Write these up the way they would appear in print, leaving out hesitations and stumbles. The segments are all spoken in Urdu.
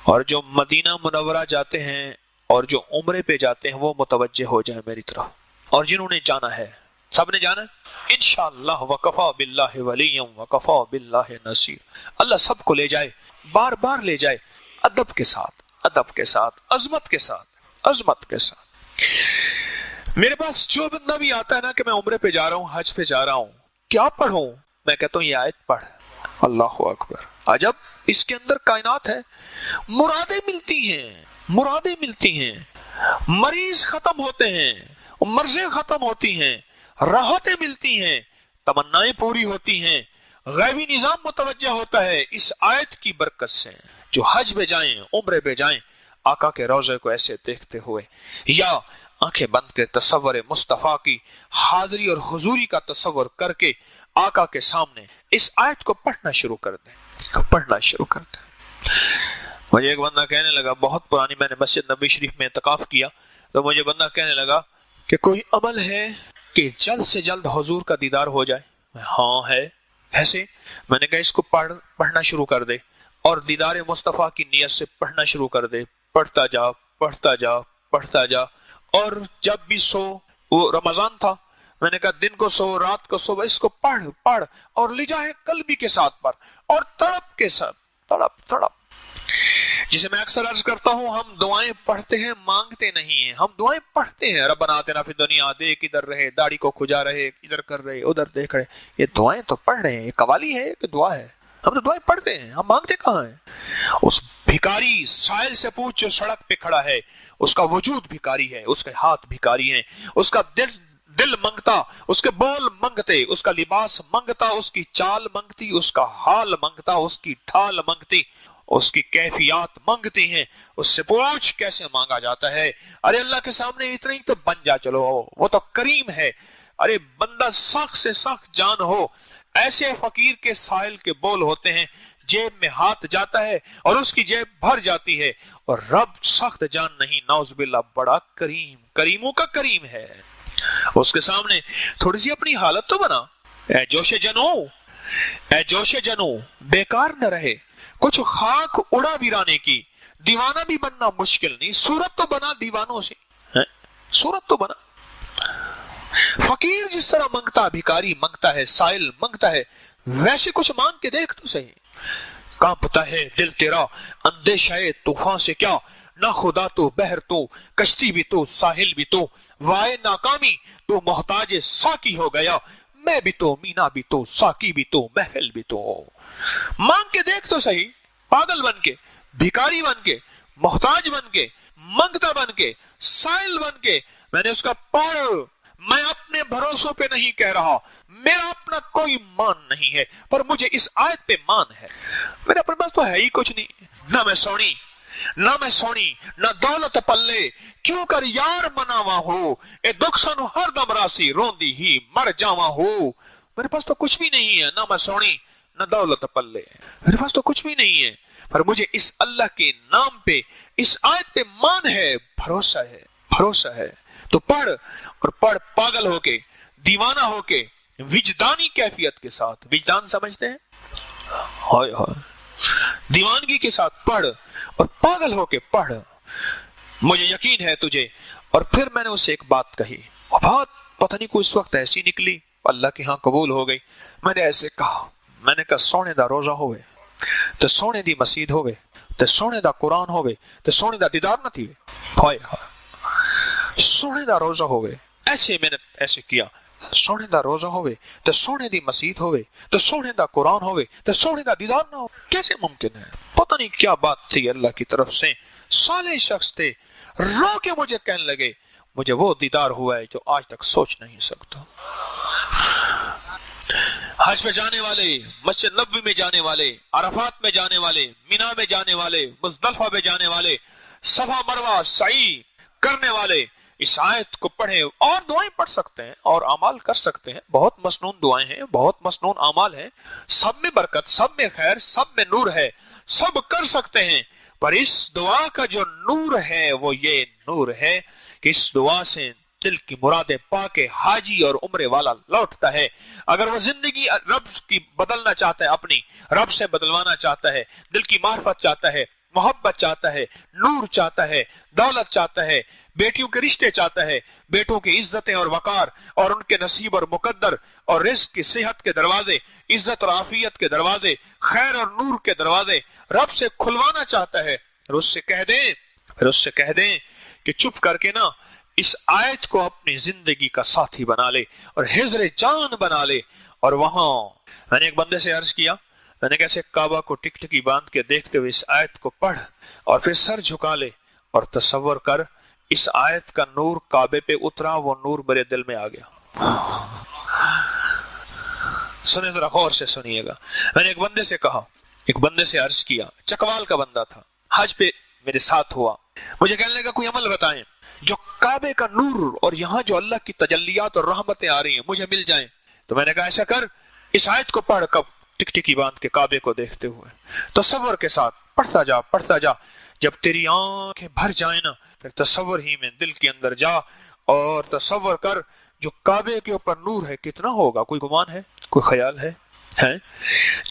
اور جو مدینہ منورہ جاتے ہیں اور جو عمرے پہ جاتے ہیں وہ متوجہ ہو جائیں میری طرف، اور جنہوں نے جانا ہے سب نے جانا ہے انشاءاللہ، وکفا باللہ ولیا وکفا باللہ نصیر۔ اللہ سب کو لے جائے، بار بار لے جائے، ادب کے ساتھ، ادب کے ساتھ، عظمت کے ساتھ، عظمت کے ساتھ۔ میرے پاس جو بندہ بھی آتا ہے نا کہ میں عمرے پہ جا رہا ہوں، حج پہ جا رہا ہوں، کیا پڑھوں؟ میں کہتا ہوں یہ آیت پڑھ۔ اللہ اکبر، عجب، اس کے اندر کائنات ہے، مرادیں ملتی ہیں، مرادیں ملتی ہیں، مریض ختم ہوتے ہیں، مرضیں ختم ہوتی ہیں، راحتیں ملتی ہیں، تمنائیں پوری ہوتی ہیں، غیبی نظام متوجہ ہوتا ہے اس آیت کی برکت سے۔ جو حج پہ جائیں، عمرے پہ جائیں، آقا کے روضے کو ایسے دیکھتے ہوئے یا آنکھیں بند کے تصور مصطفیٰ کی حاضری اور حضوری کا تصور کر کے آقا کے سامنے اس آیت کو پڑھنا شروع کر دیں، پڑھنا شروع کر دیں۔ مجھے ایک بندہ کہنے لگا، بہت پرانی، میں نے مسجد نبی شریف میں اعتکاف کیا تو مجھے بندہ کہنے لگا کہ کوئی عمل ہے کہ جلد سے جلد حضور کا دیدار ہو جائے؟ ہاں ہے۔ ایسے میں نے کہا اس کو پڑھنا شروع کر دے اور دیدار مصطفیٰ کی نیت سے پڑھنا شروع کر دے، پڑھتا جا، پڑھتا جا، پڑھتا جا۔ اور جب بھی سو، وہ رمضان تھا، میں نے کہا دن کو سو، رات کو سو، اس کو پڑھ پڑھ اور لے جائے قلبی کے ساتھ پڑھ اور تڑپ کے ساتھ، تڑپ تڑپ۔ جسے میں اکثر عرض کرتا ہوں، ہم دعائیں پڑھتے ہیں، مانگتے نہیں ہیں، ہم دعائیں پڑھتے ہیں۔ ربنا آتنا فی الدنیا، دیکھ ادھر رہے، داڑھی کو کھجا رہے، ادھر کر رہے، ادھر دیکھ رہے، یہ دعائیں تو پڑھ رہے ہیں، یہ قوالی ہے کہ دعا ہے؟ ہم تو دعائیں پڑھتے ہیں، ہم مانگتے کہاں ہیں؟ اس بھکاری سائل سے پوچھ جو سڑک پہ کھڑا ہے، اس کا وجود بھکاری ہے، اس کے ہاتھ بھکاری ہیں، اس کا دل منگتا، اس کے بول منگتے، اس کا لباس منگتا، اس کی چال منگتی، اس کا حال منگتا، اس کی ڈھال منگتی، اس کی کیفیات منگتی ہیں۔ اس سے پوچھ کیسے مانگا جاتا ہے؟ ارے اللہ کے سامنے اتنا ہی تو بن جا، چلو وہ تو کریم ہے۔ ارے بندہ سخت سے سخت جان ہو، ایسے فقیر کے سائل کے بول ہوتے ہیں، جیب میں ہاتھ جاتا ہے اور اس کی جیب بھر جاتی ہے، اور رب سخت جان نہیں، نعوذ باللہ، بڑا کریم، کریموں کا کریم ہے۔ اس کے سامنے تھوڑی سی اپنی حالت تو بنا، اے جوش جنو، اے جوش جنو، بیکار نہ رہے، کچھ خاک اڑا ویرانے کی، دیوانہ بھی بننا مشکل نہیں، صورت تو بنا دیوانوں سے، صورت تو بنا۔ فقیر جس طرح منگتا، بھکاری منگتا ہے، سائل منگتا ہے، ویسے کچھ مانگ کے دیکھ تو صحیح۔ کانپتا ہے دل تیرا اندیشہ طوفان سے کیا، نہ خدا تو بحر تو کشتی بھی تو ساحل بھی تو، وائے ناکامی تو محتاج ساقی ہو گیا، میں بھی تو مینا بھی تو ساقی بھی تو محفل بھی تو۔ مانگ کے دیکھ تو صحیح، پاگل بن کے، بھکاری بن کے، محتاج بن کے، منگتا بن کے، سائل بن کے۔ میں نے اس کا پڑھ، میں اپنے بھروسوں پہ نہیں کہہ رہا، میرا اپنا کوئی مان نہیں ہے، پر مجھے اس آیت پہ مان ہے۔ میرے اپنے پاس تو ہے ہی کچھ نہیں، نہ میں سونی، نہ میں سونی، نہ دولت پلے، کیوں کر یار مناوا ہو، اے دکھ سنو ہر دم راسی، روندی ہی مر جاوا ہو۔ میرے پاس تو کچھ بھی نہیں ہے، نہ میں سونی، نہ دولت پلے، میرے پاس تو کچھ بھی نہیں ہے، پر مجھے اس اللہ کے نام پہ، اس آیت پہ مان ہے، بھروسہ ہے، بھروسہ ہے۔ تو پڑھ، اور پڑھ پاگل ہو کے، دیوانہ ہو کے، وجدانی کیفیت کے ساتھ۔ وجدان سمجھتے ہیں؟ ہائے ہائے، دیوانگی کے ساتھ پڑھ اور پاگل ہو کے پڑھ۔ مجھے یقین ہے تجھے۔ اور پھر میں نے اسے ایک بات کہی، وہ بات پتہ نہیں کوئی اس وقت ایسی نکلی، اللہ کے ہاں قبول ہو گئی۔ میں نے ایسے کہا، میں نے کہا سونے دا روزہ ہوئے تے سونے دی مسجد ہوئے تے سونے دا قرآن ہوئے تے سونے دا دیدار نہ تھی۔ ہائے ہائے، سونے دا روزہ ہوئے، ایسے میں نے ایسے کیا، سونے دا روزہ ہوئے تے سونے دی مسجد ہوئے تے سونے دا قرآن ہوئے تے سونے دا دیدار نہ ہو، کیسے ممکن ہے؟ پتہ نہیں کیا بات تھی اللہ کی طرف سے۔ صالح شخص تھے، رو کے مجھے کہنے لگے مجھے وہ دیدار ہوا ہے جو آج تک سوچ نہیں سکتا۔ حج پہ جانے والے، مسجد نبوی میں جانے والے، عرفات میں جانے والے، مینا میں جانے والے، مزدلفہ میں جانے والے، صفا مروہ سعی کرنے والے اس آیت کو پڑھیں، اور دعائیں پڑھ سکتے ہیں اور اعمال کر سکتے ہیں، بہت مسنون دعائیں ہیں، بہت مسنون اعمال ہیں، سب میں برکت، سب میں خیر، سب میں نور ہے، سب کر سکتے ہیں۔ پر اس دعا کا جو نور ہے وہ یہ نور ہے کہ اس دعا سے دل کی مرادیں پا کے حاجی اور عمرے والا لوٹتا ہے۔ اگر وہ زندگی رب کی بدلنا چاہتا ہے، اپنی رب سے بدلوانا چاہتا ہے، دل کی معرفت چاہتا ہے، محبت چاہتا ہے، نور چاہتا ہے، دولت چاہتا ہے، بیٹیوں کے رشتے چاہتا ہے، بیٹوں کی عزتیں اور وقار اور ان کے نصیب اور مقدر اور رزق کی صحت کے دروازے، عزت اور عافیت کے دروازے، خیر اور نور کے دروازے رب سے کھلوانا چاہتا ہے۔ پھر اس سے کہہ دیں کہ چپ کر کے نا اس آیت کو اپنی زندگی کا ساتھی بنا لے اور حضر جان بنا لے۔ اور وہاں میں نے ایک بندے سے عرض کیا، میں نے کیسے کعبہ کو ٹکٹکی باندھ کے دیکھتے ہوئے اس آیت کو پڑھ اور پھر سر جھکا لے اور تصور کر اس آیت کا نور کعبے پہ اترا، وہ نور میرے دل میں آ گیا۔ سنیں ذرا غور سے سنیے گا۔ میں نے ایک بندے سے کہا، ایک بندے سے عرض کیا، چکوال کا بندہ تھا، حج پہ میرے ساتھ ہوا، مجھے کہنے لگا کوئی عمل بتائیں جو کعبے کا نور اور یہاں جو اللہ کی تجلیات اور رحمتیں آ رہی ہیں مجھے مل جائیں۔ تو میں نے کہا ایسا کر، اس آیت کو پڑھ، کب ٹکٹکی باندھ کے کعبے کو دیکھتے ہوئے تصور کے ساتھ پڑھتا جا، جب تیری آنکھیں بھر جائیں نا پھر تصور ہی میں دل کے اندر جا اور تصور کر جو کعبے کے اوپر نور ہے کتنا ہوگا، کوئی گمان ہے، کوئی خیال ہے؟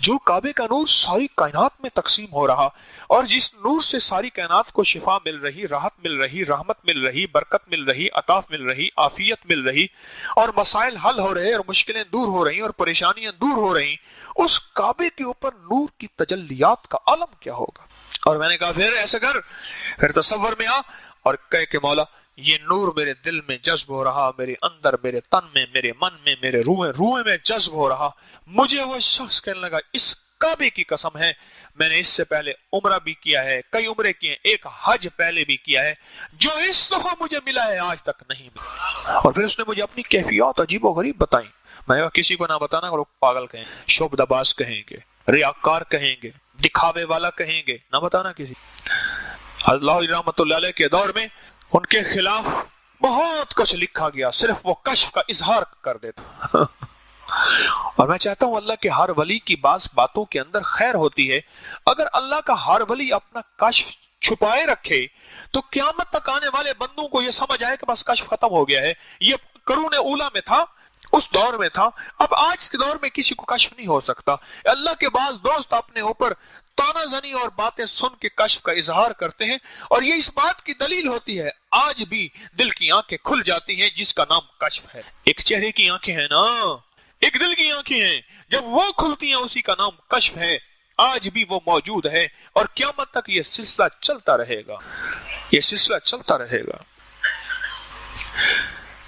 جو کعبے کا نور ساری کائنات میں تقسیم ہو رہا اور جس نور سے ساری کائنات کو شفا مل رہی، راحت مل رہی، رحمت مل رہی، برکت مل رہی، عطاف مل رہی، عافیت مل رہی اور مسائل حل ہو رہے اور مشکلیں دور ہو رہی اور پریشانیاں دور ہو رہی، اس کعبے کے اوپر نور کی تجلیات کا عالم کیا ہوگا۔ اور میں نے کہا پھر ایسا کر، پھر تصور میں آ اور کہے کہ مولا یہ نور میرے دل میں جذب ہو رہا، میرے اندر، میرے تن میں، میرے من میں، میرے روح میں جذب ہو رہا۔ مجھے وہ شخص کہنے لگا اس کعبے کی قسم ہے میں نے اس سے پہلے عمرہ بھی کیا ہے، کئی عمرے کیے ہیں، ایک حج پہلے بھی کیا ہے، جو اس دفعہ مجھے ملا ہے آج تک نہیں ملا۔ اور پھر اس نے مجھے اپنی کیفیات عجیب و غریب بتائیں۔ میں نے کہا کسی کو نہ بتانا، لوگ پاگل کہیں گے، شعبدہ باز کہیں گے، ریاکار کہیں گے، دکھاوے والا کہیں گے، نہ بتانا کسی۔ اللہ رحمت اللہ علیہ کے دور میں ان کے خلاف بہت کچھ لکھا گیا، صرف وہ کشف کا اظہار کر دیتا۔ اور میں چاہتا ہوں اللہ کے ہر ولی کی بعض باتوں کے اندر خیر ہوتی ہے۔ اگر اللہ کا ہر ولی اپنا کشف چھپائے رکھے تو قیامت تک آنے والے بندوں کو یہ سمجھ آئے کہ بس کشف ختم ہو گیا ہے۔ یہ قرون اولیٰ میں تھا، اس دور میں تھا، اب آج کے دور میں کسی کو کشف نہیں ہو سکتا۔ اللہ کے بعض دوست اپنے اوپر تانا زنی اور باتیں سن کے کشف کا اظہار کرتے ہیں، اور یہ اس بات کی دلیل ہوتی ہے آج بھی دل کی آنکھیں کھل جاتی ہیں جس کا نام کشف ہے۔ ایک چہرے کی آنکھیں ہیں نا، ایک دل کی آنکھیں ہیں، جب وہ کھلتی ہیں اسی کا نام کشف ہے۔ آج بھی وہ موجود ہے اور قیامت تک یہ سلسلہ چلتا رہے گا، یہ سلسلہ چلتا رہے گا۔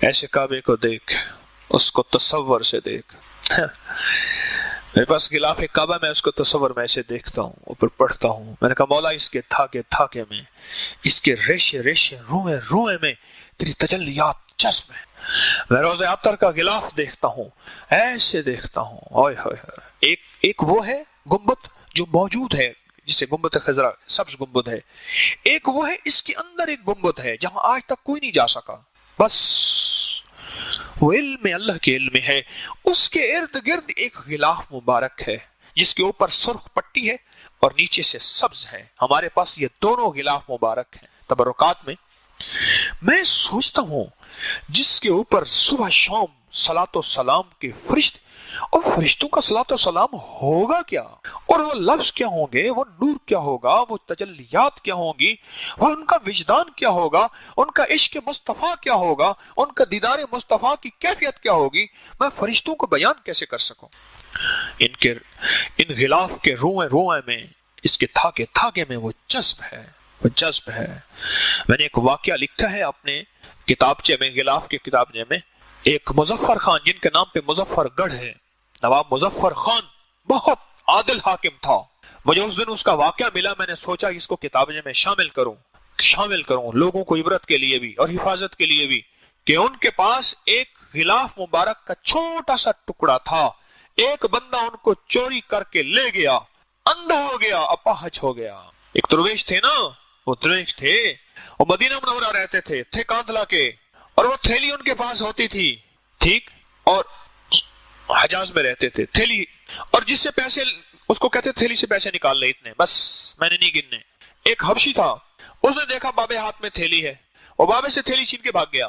ایسے کعبے کو دیکھ، اس کو تصور سے دیکھ۔ میرے پاس غلاف کعبہ، میں اس کو تصور میں ایسے دیکھتا ہوں، اوپر پڑھتا ہوں۔ میں نے کہا مولا اس کے دھاگے میں، اس کے ریشے روئے میں تیری تجلیات جذب ہیں۔ میں روضہ اطہر کا غلاف دیکھتا ہوں، ایسے دیکھتا ہوں، اوئے ہوئے۔ ایک وہ ہے گنبد جو موجود ہے جسے گنبد خضرا، سبز گنبد ہے۔ ایک وہ ہے اس کے اندر ایک گنبد ہے جہاں آج تک کوئی نہیں جا سکا، بس وہ علم اللہ کے علم ہے۔ اس کے ارد گرد ایک غلاف مبارک ہے جس کے اوپر سرخ پٹی ہے اور نیچے سے سبز ہے۔ ہمارے پاس یہ دونوں غلاف مبارک ہیں تبرکات میں۔ میں سوچتا ہوں جس کے اوپر صبح شام صلاۃ و سلام کے فرشتے، اور فرشتوں کا صلاۃ و سلام ہوگا کیا، اور وہ لفظ کیا ہوں گے، وہ نور کیا ہوگا، وہ تجلیات کیا ہوں گی، وہ ان کا وجدان کیا ہوگا، ان کا عشق مصطفیٰ کیا ہوگا، ان کا دیدار مصطفیٰ کی کیفیت کیا ہوگی، میں فرشتوں کو بیان کیسے کر سکوں۔ ان غلاف کے روئے میں، اس کے دھاگے میں وہ جذب ہے، وہ جذب ہے۔ میں نے ایک واقعہ لکھا ہے اپنے کتابچے میں، غلاف کے کتابچے میں۔ ایک مظفر خان جن کے نام پہ مظفر گڑھ ہے، نواب مظفر خان بہت عادل حاکم تھا۔ مجھے اس دن اس کا واقعہ ملا، میں نے سوچا اس کو کتابچے میں شامل کروں لوگوں کو عبرت کے لیے بھی اور حفاظت کے لیے بھی، کہ ان کے پاس ایک غلاف مبارک کا چھوٹا سا ٹکڑا تھا، ایک بندہ ان کو چوری کر کے لے گیا، اندھا ہو گیا، اپاہج ہو گیا۔ ایک درویش تھے نا، وہ درویش تھے، وہ مدینہ منورہ رہتے تھے کاندھلا کے، اور وہ تھیلی ان کے پاس ہوتی تھی، ٹھیک، اور حجاز میں رہتے تھے، تھیلی، اور جس سے پیسے، اس کو کہتے تھیلی سے پیسے نکال لے اتنے، بس میں نے نہیں گننے۔ ایک حبشی تھا، اس نے دیکھا بابے ہاتھ میں تھیلی ہے، وہ بابے سے تھیلی چھین کے بھاگ گیا،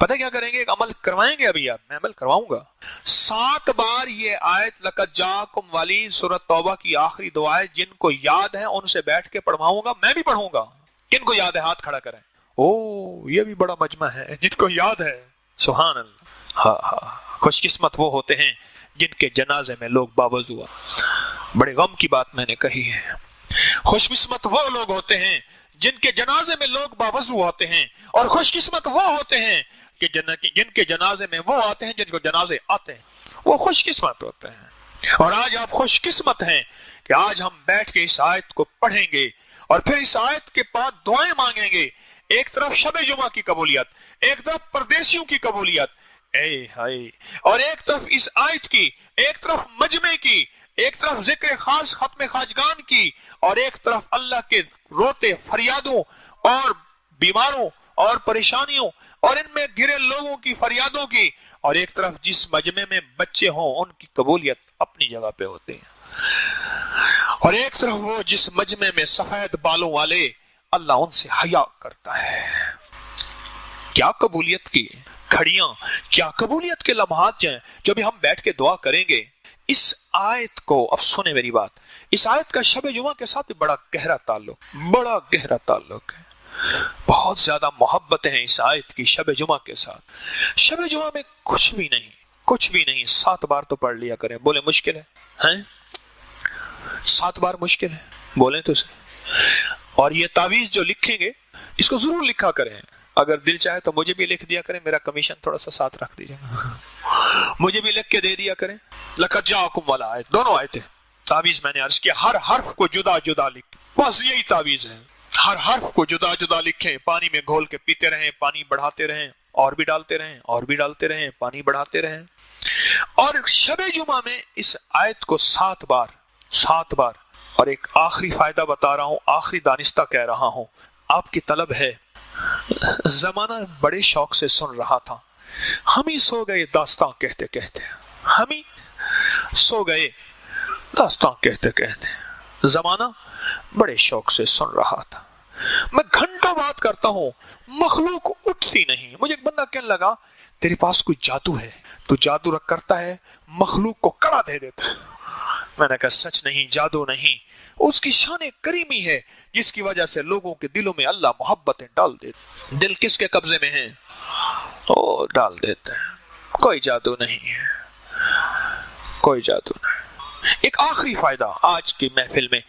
پتہ کیا کریں گے؟ ایک عمل کروائیں گے ابھی آپ، میں عمل کرواؤں گا 7 بار یہ آیت لقد جاءکم والی سورۃ توبہ کی آخری دعا ہے، جن کو یاد ہے ان سے بیٹھ کے پڑھواؤں گا، میں بھی پڑھوں گا. کن کو یاد ہے ہاتھ کھڑا کریں. او یہ بھی بڑا مجمع ہے جن کو یاد ہے. سبحان اللہ. ہاں ہاں، خوش قسمت وہ ہوتے ہیں جن کے جنازے میں لوگ باوضو. بڑے غم کی بات میں نے کہی ہے. خوش قسمت وہ لوگ ہوتے ہیں جن کے جنازے میں لوگ باوضو ہوتے ہیں، اور خوش قسمت وہ ہوتے ہیں کہ جن کے جنازے میں وہ آتے ہیں جن کو جنازے آتے ہیں. وہ خوش قسمت ہوتے ہیں. اور آج آپ خوش قسمت ہیں کہ آج ہم بیٹھ کے اس آیت کو پڑھیں گے اور پھر اس آیت کے بعد دعائیں مانگیں گے. ایک طرف شب جمعہ کی قبولیت، ایک طرف پردیسیوں کی قبولیت، اور ایک طرف اس آیت کی، ایک طرف مجمع کی، ایک طرف ذکر خاص ختم خواجگان کی، اور ایک طرف اللہ کے روتے فریادوں اور بیماروں اور پریشانیوں اور ان میں گرے لوگوں کی فریادوں کی، اور ایک طرف جس مجمع میں بچے ہوں ان کی قبولیت اپنی جگہ پہ ہوتے ہیں، اور ایک طرف وہ جس مجمع میں سفید بالوں والے اللہ ان سے حیا کرتا ہے. کیا قبولیت کی کھڑیاں، کیا قبولیت کے لمحات جو بھی ہم بیٹھ کے دعا کریں گے. اس آیت کو اب سنیں میری بات، اس آیت کا شب جمعہ کے ساتھ بڑا گہرا تعلق ہے. بہت زیادہ محبتیں ہیں اس آیت کی شب جمعہ کے ساتھ. شب جمعہ میں کچھ بھی نہیں 7 بار تو پڑھ لیا کریں. بولے مشکل ہے 7 بار مشکل ہے؟ بولیں تو صحیح. اور یہ تعویذ جو لکھیں گے اس کو ضرور لکھا کریں. اگر دل چاہے تو مجھے بھی لکھ دیا کریں، میرا کمیشن تھوڑا سا ساتھ رکھ دیجئے گا. مجھے بھی لکھ کے دے دیا کریں. لقد جاءکم والا آیت، دونوں آیتیں تعویذ میں نے عرض کیا، ہر حرف کو جدا جدا لکھ، بس یہی تعویذ ہے. ہر حرف کو جدا جدا لکھیں، پانی میں گھول کے پیتے رہیں، پانی بڑھاتے رہیں، اور بھی ڈالتے رہیں، پانی بڑھاتے رہیں. اور شب جمعہ میں اس آیت کو 7 بار. اور ایک آخری فائدہ بتا رہا ہوں، آخری دانستہ کہہ رہا ہوں، آپ کی طلب ہے. زمانہ بڑے شوق سے سن رہا تھا، ہم ہی سو گئے داستان کہتے کہتے. زمانہ بڑے شوق سے سن رہا تھا. میں گھنٹوں بات کرتا ہوں، مخلوق اٹھتی نہیں. مجھے ایک بندہ کہنے لگا تیرے پاس کوئی جادو ہے، تو جادو رکھ کرتا ہے، مخلوق کو کڑا دے دیتا. میں نے کہا سچ نہیں، جادو نہیں، اس کی شان کریمی ہے جس کی وجہ سے لوگوں کے دلوں میں اللہ محبتیں ڈال دیتے. دل کس کے قبضے میں ہیں؟ وہ ڈال دیتے ہیں. کوئی جادو نہیں ہے. ایک آخری فائدہ آج کی محفل میں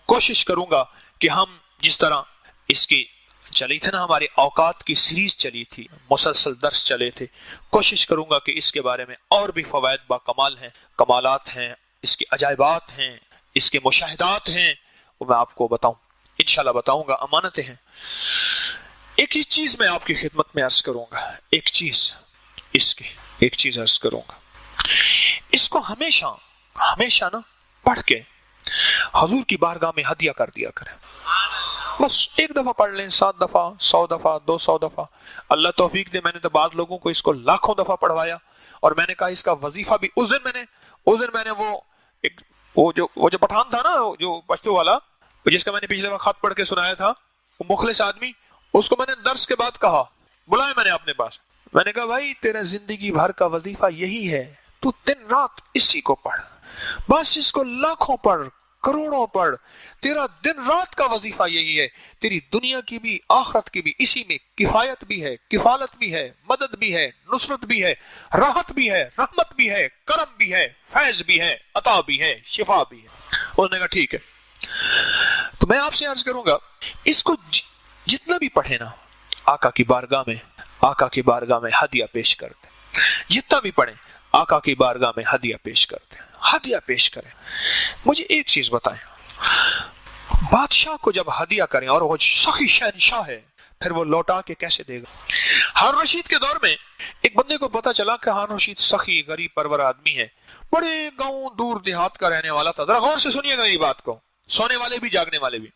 کوشش کروں گا کہ ہم جس طرح اس کی چلی تھی نا، ہماری اوقات کی سیریز چلی تھی، مسلسل درس چلے تھے، کوشش کروں گا کہ اس کے بارے میں اور بھی فوائد با کمال ہیں، کمالات ہیں، اس کے عجائبات ہیں، اس کے مشاہدات ہیں، وہ میں آپ کو بتاؤں، انشاءاللہ بتاؤں گا. امانتیں ہیں. ایک ہی چیز میں آپ کی خدمت میں عرض کروں گا، ایک چیز عرض کروں گا. اس کو ہمیشہ نا پڑھ کے حضور کی بارگاہ میں ہدیہ کر دیا کریں. بس ایک دفعہ پڑھ لیں، 7 دفعہ، 100 دفعہ، 200 دفعہ. اللہ توفیق دے، میں نے تو بعض لوگوں کو اس کو لاکھوں دفعہ پڑھوایا، اور میں نے کہا اس کا وظیفہ بھی. اس دن میں نے وہ جو پٹھان تھا نا، جو پشتو والا، جس کا میں نے پچھلے وقت خط پڑھ کے سنایا تھا، وہ مخلص آدمی، اس کو میں نے درس کے بعد کہا، بلایا میں نے اپنے پاس. میں نے کہا بھائی تیرا زندگی بھر کا وظیفہ یہی ہے، تو دن رات اسی کو پڑھ، بس اس کو لاکھوں پڑھ، کروڑوں پڑھ. تیرا دن رات کا وظیفہ یہی ہے. تیری دنیا کی بھی آخرت کی بھی اسی میں کفایت بھی ہے، کفالت بھی ہے، مدد بھی ہے، نصرت بھی ہے، راحت بھی ہے، رحمت بھی ہے، کرم بھی ہے، فیض بھی ہے، عطا بھی ہے، شفا بھی ہے. انہوں نے کہا ٹھیک ہے. تو میں آپ سے عرض کروں گا اس کو جتنا بھی پڑھے نا، آقا کی بارگاہ میں ہدیہ پیش کرتے. جتنا بھی پڑھیں آقا کی بارگاہ میں ہدیہ پیش کرتے، ہدیہ پیش کریں. مجھے ایک چیز بتائیں، بادشاہ کو جب ہدیہ کریں اور وہ سخی شہنشاہ ہے، پھر وہ لوٹا کے کیسے دے گا؟ ہارون رشید کے دور میں ایک بندے کو پتا چلا کہ ہارون رشید سخی غریب پرور آدمی ہے، بڑے گاؤں دور دیہات کا رہنے والا تھا. ذرا غور سے سنیے گا میری بات کو، سونے والے بھی جاگنے والے بھی.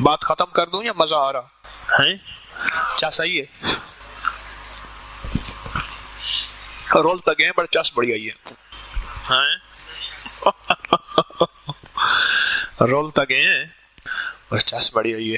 بات ختم کر دوں یا مزہ آ رہا ہے؟ کیا صحیح ہے؟ رول تک گئے، بڑا چس بڑی آئی ہے. رول تک گئے اور چس بڑی آئی ہے.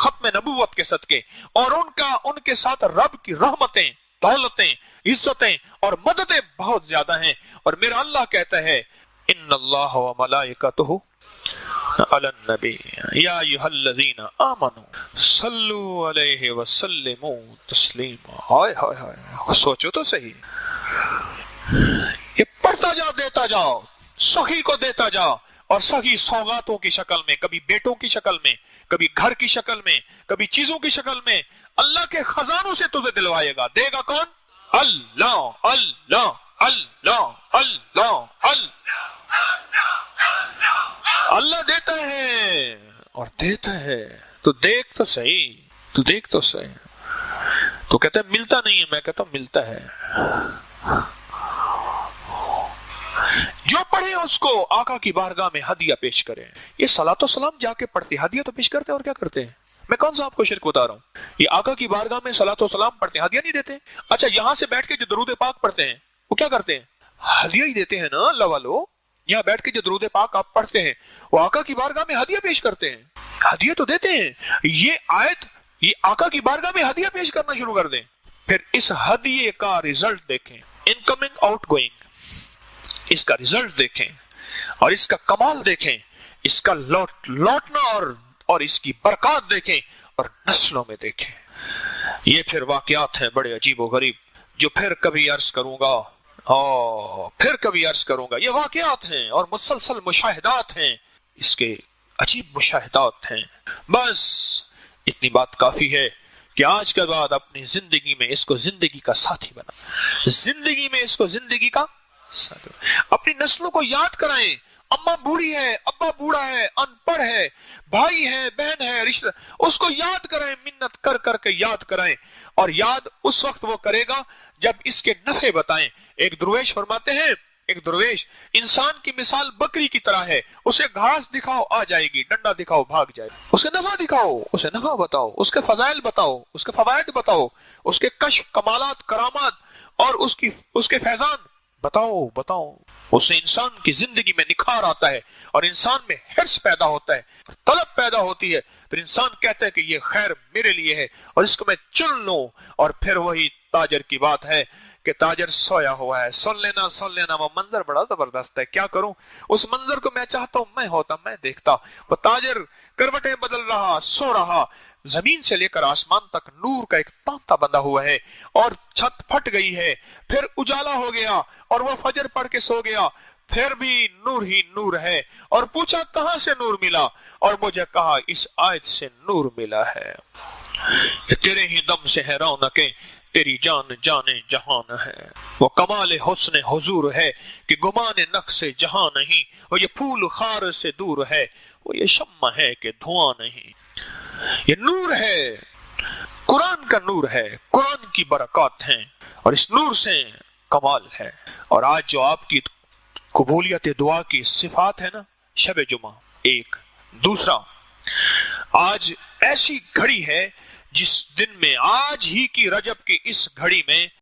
ختم نبوت کے صدقے اور ان کے ساتھ رب کی رحمتیں، دولتیں، عزتیں اور مددیں بہت زیادہ ہیں. اور میرا اللہ کہتا ہے ان اللہ و ملائکتہ علی النبی یا ایھا الذین آمنوا صلوا علیہ وسلموا تسلیما. ہائے ہائے ہائے، سوچو تو صحیح. یہ پڑھتا جا، دیتا جاؤ، سخی کو دیتا جاؤ، اور سخی سوغاتوں کی شکل میں، کبھی بیٹوں کی شکل میں، کبھی گھر کی شکل میں، کبھی چیزوں کی شکل میں. اللہ کے خزانوں سے تجھے دلوائے گا. دے گا کون؟ اللہ اللہ اللہ اللہ اللہ. اللہ دیتا ہے اور دیتا ہے. تو دیکھ تو صحیح، تو دیکھ تو صحیح. تو کہتا ہے ملتا نہیں ہے، میں کہتا ہوں ملتا ہے. جو پڑھے اس کو آقا کی بارگاہ میں ہدیہ پیش کریں. یہ صلاۃ و سلام جا کے پڑھتے، ہدیہ تو پیش کرتے اور کیا کرتے ہیں؟ میں کون سا آپ کو شرک بتا رہا ہوں؟ یہ آقا کی بارگاہ میں صلاۃ و سلام پڑھتے ہیں، ہدیہ نہیں دیتے. اچھا یہاں سے بیٹھ کے جو درود پاک پڑھتے ہیں وہ کیا کرتے ہیں؟ ہدیہ ہی دیتے ہیں نا. اللہ والو، یہاں بیٹھ کے جو درود پاک آپ پڑھتے ہیں وہ آقا کی بارگاہ میں ہدیہ پیش کرتے ہیں، ہدیہ تو دیتے ہیں. یہ آیت، یہ آقا کی بارگاہ میں ہدیہ پیش کرنا شروع کر دیں. پھر اس ہدیے کا رزلٹ دیکھیں، انکمنگ آؤٹ گوئنگ، اس کا رزلٹ دیکھیں اور اس کا کمال دیکھیں، اس کا لوٹنا اور اس کی برکات دیکھیں اور نسلوں میں دیکھیں. یہ پھر واقعات ہیں بڑے عجیب و غریب جو پھر کبھی عرض کروں گا، پھر کبھی عرض کروں گا. یہ واقعات ہیں اور مسلسل مشاہدات ہیں، اس کے عجیب مشاہدات ہیں. بس اتنی بات کافی ہے کہ آج کے بعد اپنی زندگی میں اس کو زندگی کا ساتھی بنا، زندگی میں اس کو زندگی کا ساتھی. اپنی نسلوں کو یاد کرائیں. اماں بوڑھی ہے، ابا بوڑھا ہے، ان پڑھ ہے، بھائی ہے، بہن ہے، رشتہ، اس کو یاد کرائیں، منت کر کر کے یاد کرائیں. اور یاد اس وقت وہ کرے گا جب اس کے نفع بتائیں. ایک درویش فرماتے ہیں، ایک درویش انسان کی مثال بکری کی طرح ہے. اسے گھاس دکھاؤ آ جائے گی، ڈنڈا دکھاؤ بھاگ جائے گی. اسے نفع دکھاؤ، اسے نفع بتاؤ، اس کے فضائل بتاؤ، اس کے فوائد بتاؤ، اس کے کشف، کمالات، کرامات اور اس کے فیضان بتاؤ. اس سے انسان کی زندگی میں نکھار آتا ہے اور انسان میں حرص پیدا ہوتا ہے، طلب پیدا ہوتی ہے. پھر انسان کہتا ہے کہ یہ خیر میرے لیے ہے اور اس کو میں چن لوں. اور پھر وہی تاجر کی بات ہے کہ تاجر سویا ہوا ہے. سن لینا وہ منظر بڑا زبردست ہے، کیا کروں؟ اس منظر کو میں چاہتا ہوں میں ہوتا، میں دیکھتا. وہ تاجر کروٹیں بدل رہا، سو رہا. زمین سے لے کر آسمان تک نور کا ایک تانتا بندھا ہوا ہے اور چھت پھٹ گئی ہے. پھر اجالا ہو گیا اور وہ فجر پڑھ کے سو گیا. پھر بھی نور ہی نور ہے. اور پوچھا کہاں سے نور ملا؟ اور مجھے کہا اس آیت سے نور ملا ہے. کہ تیرے ہی دم سے ہے رونقیں، تیری جان جہان ہے. وہ کمال حسن حضور ہے کہ گمان نقص جہاں نہیں. وہ یہ پھول خار سے دور ہے، وہ یہ شمع ہے کہ دھواں نہیں. یہ نور ہے، قرآن کا نور ہے، قرآن کی برکات ہیں اور اس نور سے کمال ہے. اور آج جو آپ کی قبولیت دعا کی صفات ہے نا، شب جمعہ ایک. دوسرا، آج ایسی گھڑی ہے جس دن میں، آج ہی کی رجب کی اس گھڑی میں